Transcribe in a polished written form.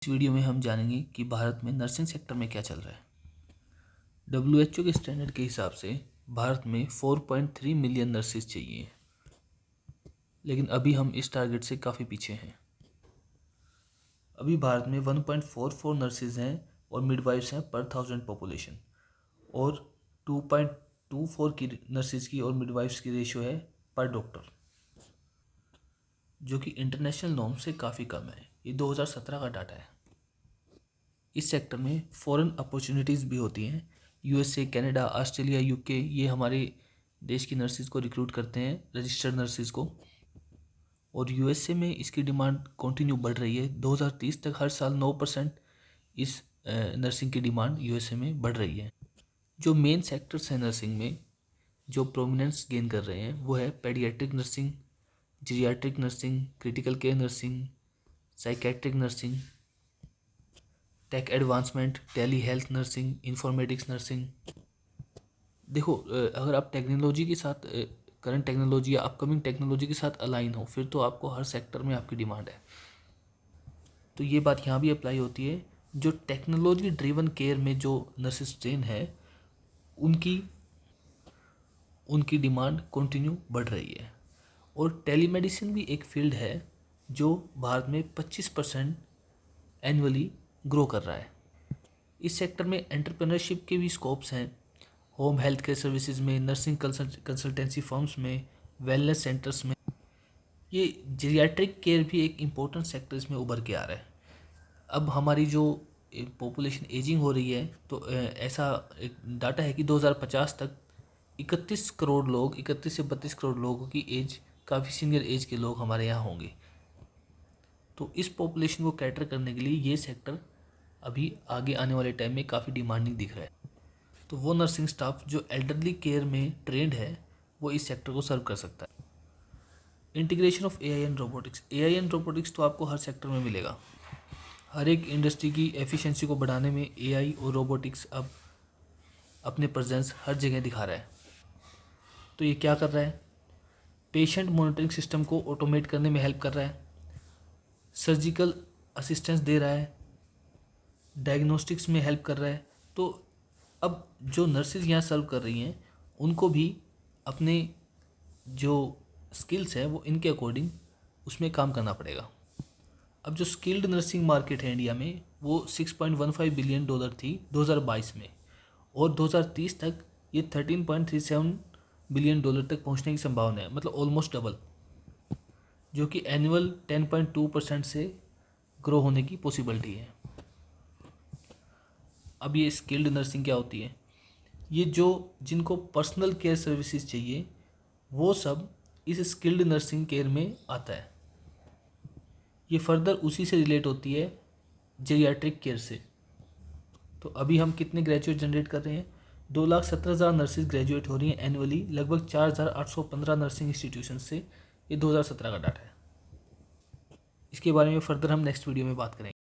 इस वीडियो में हम जानेंगे कि भारत में नर्सिंग सेक्टर में क्या चल रहा है। WHO के स्टैंडर्ड के हिसाब से भारत में 4.3 मिलियन नर्सेज चाहिए, लेकिन अभी हम इस टारगेट से काफ़ी पीछे हैं। अभी भारत में 1.44 नर्सेज हैं और मिडवाइफ्स हैं पर 1000 पॉपुलेशन, और 2.24 की नर्सेज की और मिडवाइफ्स की रेशियो है पर डॉक्टर, जो कि इंटरनेशनल नॉर्म से काफ़ी कम है। ये 2017 का डाटा है। इस सेक्टर में फॉरेन अपॉर्चुनिटीज़ भी होती हैं। USA, कनाडा, ऑस्ट्रेलिया, UK ये हमारे देश की नर्सिस को रिक्रूट करते हैं, रजिस्टर्ड नर्सिस को। और USA में इसकी डिमांड कंटिन्यू बढ़ रही है। 2030 तक हर साल 9% इस नर्सिंग की डिमांड USA में बढ़ रही है। जो मेन सेक्टर्स हैं नर्सिंग में जो प्रोमिनेंस गेन कर रहे हैं वो है paediatric nursing, geriatric nursing, critical care nursing, psychiatric nursing, tech advancement, telehealth nursing, informatics nursing. देखो, अगर आप टेक्नोलॉजी के साथ, करंट टेक्नोलॉजी या अपकमिंग टेक्नोलॉजी के साथ अलाइन हो, फिर तो आपको हर सेक्टर में आपकी डिमांड है। तो ये बात यहाँ भी अप्लाई होती है। जो टेक्नोलॉजी ड्रिवन केयर में जो नर्सिस ट्रेन है उनकी डिमांड कंटिन्यू बढ़ रही है। और टेलीमेडिसिन भी एक फील्ड है जो भारत में 25% एनुअली ग्रो कर रहा है। इस सेक्टर में एंटरप्रेन्योरशिप के भी स्कोप्स हैं। होम हेल्थ केयर सर्विसेज में, नर्सिंग कंसल्टेंसी फर्म्स में, वेलनेस सेंटर्स में। ये जीरियाट्रिक केयर भी एक इम्पोर्टेंट सेक्टर इसमें उभर के आ रहा है। अब हमारी जो पॉपुलेशन एजिंग हो रही है, तो ऐसा एक डाटा है कि 2050 तक 31 करोड़ लोग, 31 से 32 करोड़ लोगों की एज, काफ़ी सीनियर एज के लोग हमारे यहाँ होंगे। तो इस पॉपुलेशन को कैटर करने के लिए ये सेक्टर अभी आगे आने वाले टाइम में काफ़ी डिमांडिंग दिख रहा है। तो वो नर्सिंग स्टाफ जो एल्डरली केयर में ट्रेंड है वो इस सेक्टर को सर्व कर सकता है। Integration of AI and robotics. AI and robotics तो आपको हर सेक्टर में मिलेगा। हर एक इंडस्ट्री की एफिशिएंसी को बढ़ाने में AI और रोबोटिक्स अब अपने प्रेजेंस हर जगह दिखा रहा है। तो ये क्या कर रहा है? पेशेंट मॉनिटरिंग सिस्टम को ऑटोमेट करने में हेल्प कर रहा है, सर्जिकल असिस्टेंस दे रहा है, डायग्नोस्टिक्स में हेल्प कर रहा है। तो अब जो नर्सेज यहाँ सर्व कर रही हैं उनको भी अपने जो स्किल्स है वो इनके अकॉर्डिंग उसमें काम करना पड़ेगा। अब जो स्किल्ड नर्सिंग मार्केट है इंडिया में वो $6.15 बिलियन थी 2022 में, और 2030 तक ये $13.37 बिलियन तक पहुंचने की संभावना है, मतलब ऑलमोस्ट डबल, जो कि एनुअल 10.2% से ग्रो होने की पॉसिबिलिटी है। अब ये स्किल्ड नर्सिंग क्या होती है? ये जो जिनको पर्सनल केयर सर्विसेज चाहिए वो सब इस स्किल्ड नर्सिंग केयर में आता है। ये फर्दर उसी से रिलेट होती है, जेरियाट्रिक केयर से। तो अभी हम कितने ग्रेजुएट जनरेट कर रहे हैं? 2,17,000 नर्सेज ग्रेजुएट हो रही हैं एनुअली, लगभग 4,815 नर्सिंग इंस्टीट्यूशन से। ये 2017 का डाटा है। इसके बारे में फर्दर हम नेक्स्ट वीडियो में बात करेंगे।